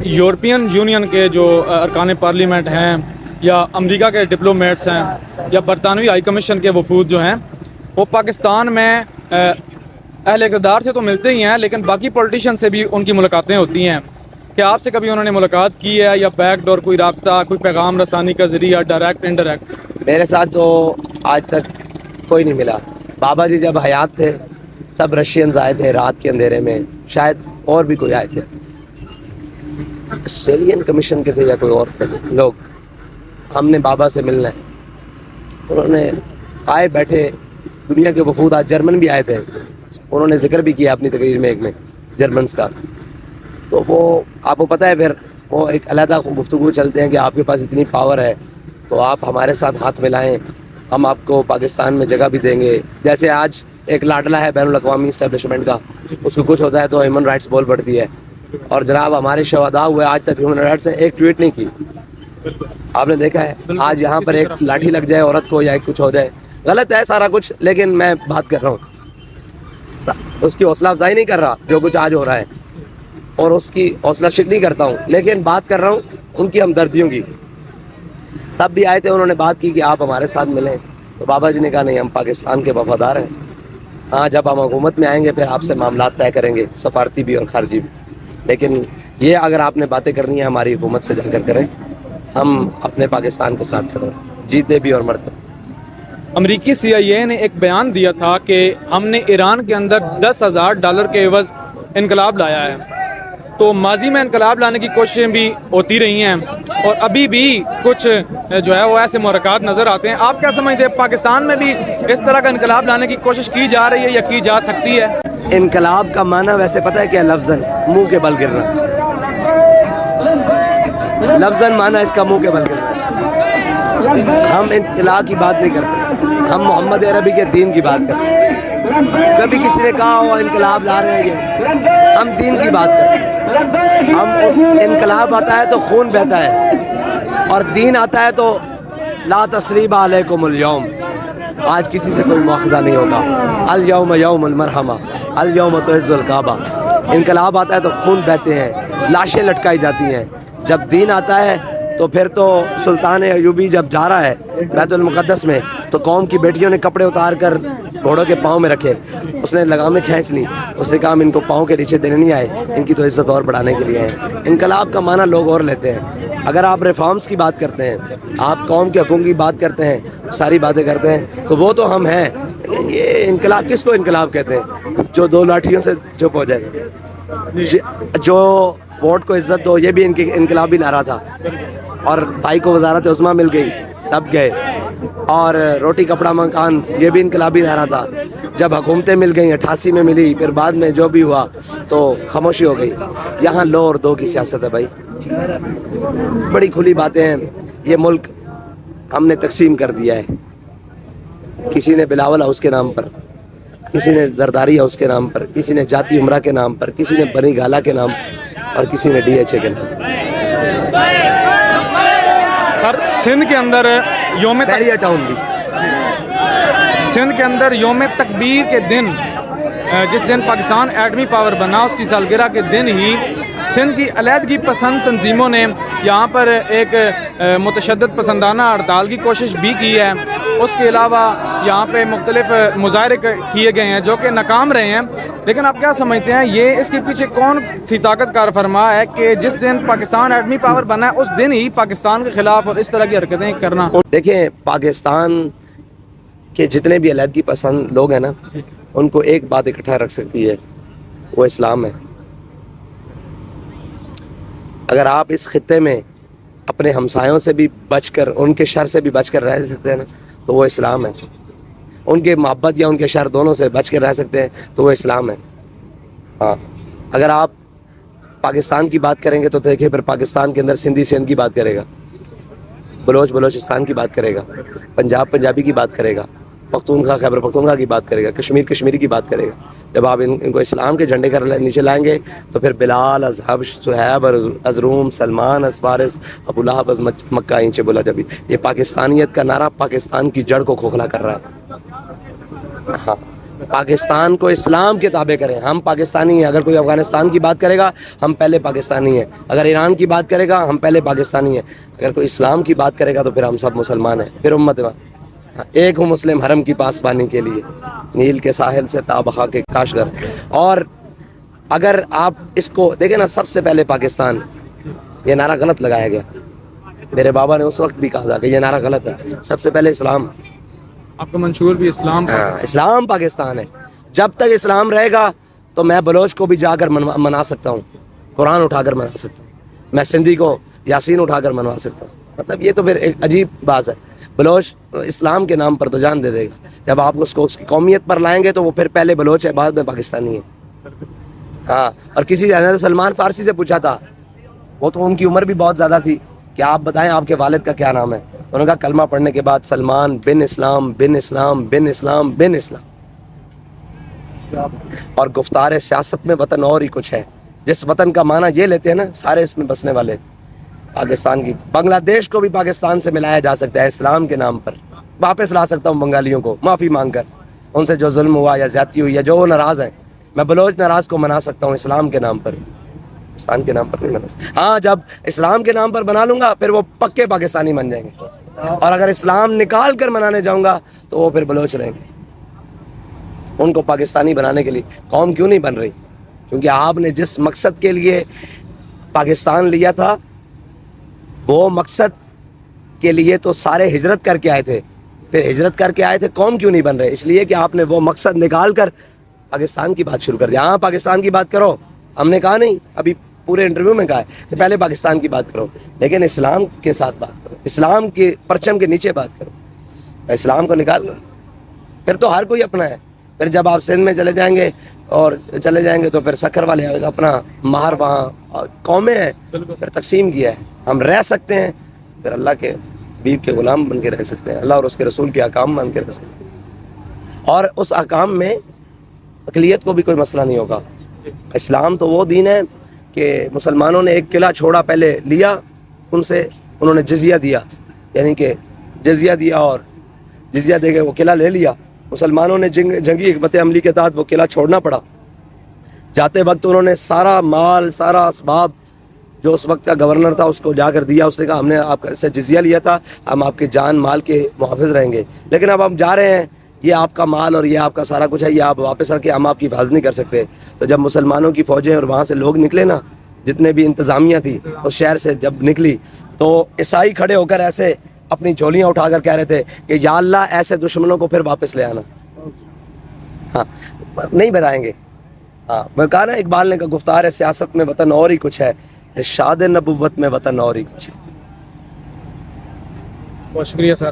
European union کے جو ارکان پارلیمنٹ ہیں یا امریکہ کے ڈپلومیٹس ہیں یا برطانوی ہائی کمیشن کے وفود جو ہیں وہ پاکستان میں اہل اقتدار سے تو ملتے ہی ہیں، لیکن باقی پولیٹیشین سے بھی ان کی ملاقاتیں ہوتی ہیں. کیا آپ سے کبھی انہوں نے ملاقات کی ہے یا بیک ڈور کوئی رابطہ، کوئی پیغام رسانی کا ذریعہ، ڈائریکٹ انڈائریکٹ؟ میرے ساتھ تو آج تک کوئی نہیں ملا. بابا جی جب حیات تھے تب رشینز آئے تھے رات کے اندھیرے میں، شاید اور بھی کوئی آئے تھے، آسٹریلین کمیشن کے تھے یا کوئی اور تھے لوگ. ہم نے بابا سے ملنا ہے، انہوں نے آئے بیٹھے. دنیا کے وفود آج جرمن بھی آئے تھے، انہوں نے ذکر بھی کیا اپنی تقریر میں ایک میں جرمنس کا. تو وہ آپ کو پتہ ہے پھر وہ ایک علیحدہ گفتگو چلتے ہیں کہ آپ کے پاس اتنی پاور ہے تو آپ ہمارے ساتھ ہاتھ ملائیں، ہم آپ کو پاکستان میں جگہ بھی دیں گے. جیسے آج ایک لاڈلا ہے بین الاقوامی اسٹیبلشمنٹ کا، اس کو کچھ ہوتا ہے تو ہیومن رائٹس بول پڑتی ہے. اور جناب ہمارے شہداء ہوئے آج تک ہیومن رائٹس سے ایک ٹویٹ نہیں کی. آپ نے دیکھا ہے آج یہاں پر ایک لاٹھی لگ جائے عورت کو یا کچھ ہو جائے، غلط ہے سارا کچھ، لیکن میں بات کر رہا ہوں، اس کی حوصلہ افزائی نہیں کر رہا جو کچھ آج ہو رہا ہے، اور اس کی حوصلہ شک نہیں کرتا ہوں، لیکن بات کر رہا ہوں ان کی ہمدردیوں کی. تب بھی آئے تھے، انہوں نے بات کی کہ آپ ہمارے ساتھ ملیں، تو بابا جی نے کہا نہیں، ہم پاکستان کے وفادار ہیں. ہاں جب ہم حکومت میں آئیں گے پھر آپ سے معاملات طے کریں گے، سفارتی بھی اور خارجی بھی. لیکن یہ اگر آپ نے باتیں کرنی ہے ہماری حکومت سے جا کر کریں، ہم اپنے پاکستان کے ساتھ کھڑے ہیں، جیتے بھی اور مرتے. امریکی CIA نے ایک بیان دیا تھا کہ ہم نے ایران کے اندر $10,000 کے عوض انقلاب لایا ہے. تو ماضی میں انقلاب لانے کی کوششیں بھی ہوتی رہی ہیں اور ابھی بھی کچھ جو ہے وہ ایسے محرکات نظر آتے ہیں. آپ کیا سمجھتے ہیں پاکستان میں بھی اس طرح کا انقلاب لانے کی کوشش کی جا رہی ہے یا کی جا سکتی ہے؟ انقلاب کا معنی ویسے پتہ ہے کیا؟ لفظاً منہ کے بل گرنا. لفظاً معنی اس کا منہ کے بل گرنا. ہم انقلاب کی بات نہیں کرتے، ہم محمد عربی کے دین کی بات کرتے ہیں. کبھی کسی نے کہا ہو انقلاب لا رہے ہیں، ہم دین کی بات کرتے ہیں. ہم اس انقلاب آتا ہے تو خون بہتا ہے، اور دین آتا ہے تو لا تثریب علیکم اليوم، آج کسی سے کوئی مواخذہ نہیں ہوگا. الیوم یوم المرحمہ، الیوم تعز الکعبہ. انقلاب آتا ہے تو خون بہتے ہیں، لاشیں لٹکائی جاتی ہیں. جب دین آتا ہے تو پھر تو سلطان ایوبی جب جا رہا ہے بیت المقدس میں تو قوم کی بیٹیوں نے کپڑے اتار کر گھوڑوں کے پاؤں میں رکھے، اس نے لگامیں کھینچ لی، اس نے کہا ہم ان کو پاؤں کے نیچے دینے نہیں آئے، ان کی تو عزت اور بڑھانے کے لیے ہیں. انقلاب کا معنی لوگ اور لیتے ہیں. اگر آپ ریفارمز کی بات کرتے ہیں، آپ قوم کے حقوق کی بات کرتے ہیں، ساری باتیں کرتے ہیں تو وہ تو ہم ہیں. یہ انقلاب کس کو انقلاب کہتے ہیں؟ جو دو لاٹھیوں سے چپ ہو جائے. جو ووٹ کو عزت دو، یہ بھی ان کے انقلابی نعرہ تھا. اور بھائی کو وزارت عظمیٰ مل گئی تب گئے. اور روٹی کپڑا مکان، یہ بھی انقلابی نعرہ تھا. جب حکومتیں مل گئیں 88 میں ملی، پھر بعد میں جو بھی ہوا تو خاموشی ہو گئی. یہاں لو اور دو کی سیاست ہے بھائی، بڑی کھلی باتیں ہیں. یہ ملک ہم نے تقسیم کر دیا ہے، کسی نے بلاول ہاؤس کے نام پر، کسی نے زرداری ہاؤس کے نام پر، کسی نے جاتی عمرہ کے نام پر، کسی نے بنی گالا کے نام پر، اور کسی نے DHA کے نام پر. سندھ کے اندر یوم بیریا ٹاؤن بھی، سندھ کے اندر یوم تکبیر کے دن، جس دن پاکستان ایٹمی پاور بنا، اس کی سالگرہ کے دن ہی سندھ کی علیحدگی پسند تنظیموں نے یہاں پر ایک متشدد پسندانہ ہڑتال کی کوشش بھی کی ہے. اس کے علاوہ یہاں پہ مختلف مظاہرے کیے گئے ہیں جو کہ ناکام رہے ہیں. لیکن آپ کیا سمجھتے ہیں یہ اس کے پیچھے کون سی طاقت کار فرما ہے کہ جس دن پاکستان ایٹمی پاور بنا ہے اس دن ہی پاکستان کے خلاف اور اس طرح کی حرکتیں کرنا؟ دیکھیں پاکستان کے جتنے بھی علیحدگی پسند لوگ ہیں نا، ان کو ایک بات اکٹھا رکھ سکتی ہے، وہ اسلام ہے. اگر آپ اس خطے میں اپنے ہمسایوں سے بھی بچ کر، ان کے شر سے بھی بچ کر رہ سکتے ہیں نا تو وہ اسلام ہے. ان کے محبت یا ان کے شر دونوں سے بچ کر رہ سکتے ہیں تو وہ اسلام ہے. ہاں اگر آپ پاکستان کی بات کریں گے تو دیکھیں پھر پاکستان کے اندر سندھی سندھ کی بات کرے گا، بلوچ بلوچستان کی بات کرے گا، پنجاب پنجابی کی بات کرے گا، پختونخوا خیبر پختونخوا کی بات کرے گا، کشمیر کشمیری کی بات کرے گا. جب آپ ان کو اسلام کے جھنڈے کے نیچے لائیں گے تو پھر بلال از حبش، صہیب از روم، سلمان از فارس، ابو لہب از مکہ اینچ بولا جبی. یہ پاکستانیت کا نعرہ پاکستان کی جڑ کو کھوکھلا کر رہا ہے. ہاں پاکستان کو اسلام کے تابع کریں. ہم پاکستانی ہیں. اگر کوئی افغانستان کی بات کرے گا ہم پہلے پاکستانی ہیں. اگر ایران کی بات کرے گا ہم پہلے پاکستانی ہیں. اگر کوئی اسلام کی بات کرے گا تو پھر ہم سب مسلمان ہیں. پھر امت ایک ہوں مسلم حرم کی پاسبانی کے لیے نیل کے ساحل سے تابخا کے کاشگر. اور اگر آپ اس کو دیکھیں نا, سب سے پہلے پاکستان, یہ نعرہ غلط لگایا گیا. میرے بابا نے اس وقت بھی کہا تھا کہ یہ نعرہ غلط ہے. سب سے پہلے اسلام. آپ کا منشور بھی اسلام اسلام پاکستان ہے. جب تک اسلام رہے گا تو میں بلوچ کو بھی جا کر منا سکتا ہوں, قرآن اٹھا کر منا سکتا ہوں. میں سندھی کو یاسین اٹھا کر منوا سکتا ہوں. مطلب یہ تو پھر ایک عجیب بات ہے. بلوچ اسلام کے نام پر تو جان دے دے گا. جب آپ اس کو اس کی قومیت پر لائیں گے تو وہ پھر پہلے بلوچ ہے بعد میں پاکستانی ہے. ہاں, اور کسی حضرت سلمان فارسی سے پوچھا تھا, وہ تو ان کی عمر بھی بہت زیادہ تھی, کہ آپ بتائیں آپ کے والد کا کیا نام ہے. تو انہوں نے کہا کلمہ پڑھنے کے بعد سلمان بن اسلام بن اسلام بن اسلام بن اسلام. اور گفتار سیاست میں وطن اور ہی کچھ ہے. جس وطن کا معنی یہ لیتے ہیں نا سارے اس میں بسنے والے, پاکستان کی, بنگلہ دیش کو بھی پاکستان سے ملایا جا سکتا ہے اسلام کے نام پر. واپس لا سکتا ہوں بنگالیوں کو معافی مانگ کر, ان سے جو ظلم ہوا یا زیادتی ہوئی یا جو وہ ناراض ہیں. میں بلوچ ناراض کو منا سکتا ہوں اسلام کے نام پر. اسلام کے نام پر نہیں بنا سکتا. ہاں, جب اسلام کے نام پر بنا لوں گا پھر وہ پکے پاکستانی بن جائیں گے. اور اگر اسلام نکال کر منانے جاؤں گا تو وہ پھر بلوچ رہیں گے. ان کو پاکستانی بنانے کے لیے قوم کیوں نہیں بن رہی؟ کیونکہ آپ نے جس مقصد کے لیے پاکستان لیا تھا وہ مقصد کے لیے تو سارے ہجرت کر کے آئے تھے. پھر ہجرت کر کے آئے تھے, قوم کیوں نہیں بن رہے؟ اس لیے کہ آپ نے وہ مقصد نکال کر پاکستان کی بات شروع کر دیا. ہاں پاکستان کی بات کرو, ہم نے کہا نہیں, ابھی پورے انٹرویو میں کہا ہے کہ پہلے پاکستان کی بات کرو, لیکن اسلام کے ساتھ بات کرو, اسلام کے پرچم کے نیچے بات کرو. اسلام کو نکال لو, پھر تو ہر کوئی اپنا ہے. پھر جب آپ سندھ میں چلے جائیں گے تو پھر سکھر والے اپنا مہر وہاں قومیں ہیں, پھر تقسیم کیا ہے. ہم رہ سکتے ہیں, پھر اللہ کے حبیب کے غلام بن کے رہ سکتے ہیں, اللہ اور اس کے رسول کے احکام مان کے رہ سکتے ہیں. اور اس احکام میں اقلیت کو بھی کوئی مسئلہ نہیں ہوگا. اسلام تو وہ دین ہے کہ مسلمانوں نے ایک قلعہ چھوڑا, پہلے لیا ان سے, انہوں نے جزیہ دیا, یعنی کہ جزیہ دیا اور جزیہ دے کے وہ قلعہ لے لیا. مسلمانوں نے جنگی حکمت عملی کے تحت وہ قلعہ چھوڑنا پڑا. جاتے وقت انہوں نے سارا مال, سارا اسباب جو اس وقت کا گورنر تھا اس کو جا کر دیا. اس نے کہا ہم نے آپ سے جزیہ لیا تھا, ہم آپ کے جان مال کے محافظ رہیں گے, لیکن اب ہم جا رہے ہیں, یہ آپ کا مال اور یہ آپ کا سارا کچھ ہے, یہ آپ واپس رکھیں, ہم آپ کی حفاظت نہیں کر سکتے. تو جب مسلمانوں کی فوجیں اور وہاں سے لوگ نکلے نا, جتنے بھی انتظامیہ تھی اس شہر سے جب نکلی, تو عیسائی کھڑے ہو کر ایسے اپنی جھولیاں اٹھا کر کہہ رہے تھے کہ یا اللہ ایسے دشمنوں کو پھر واپس لے آنا. ہاں, نہیں بتائیں گے. ہاں, میں کہا نا اقبال نے کہا گفتار ہے سیاست میں وطن اور ہی کچھ ہے, ارشاد نبوت میں وطن اور ہی کچھ ہے. بہت شکریہ سر.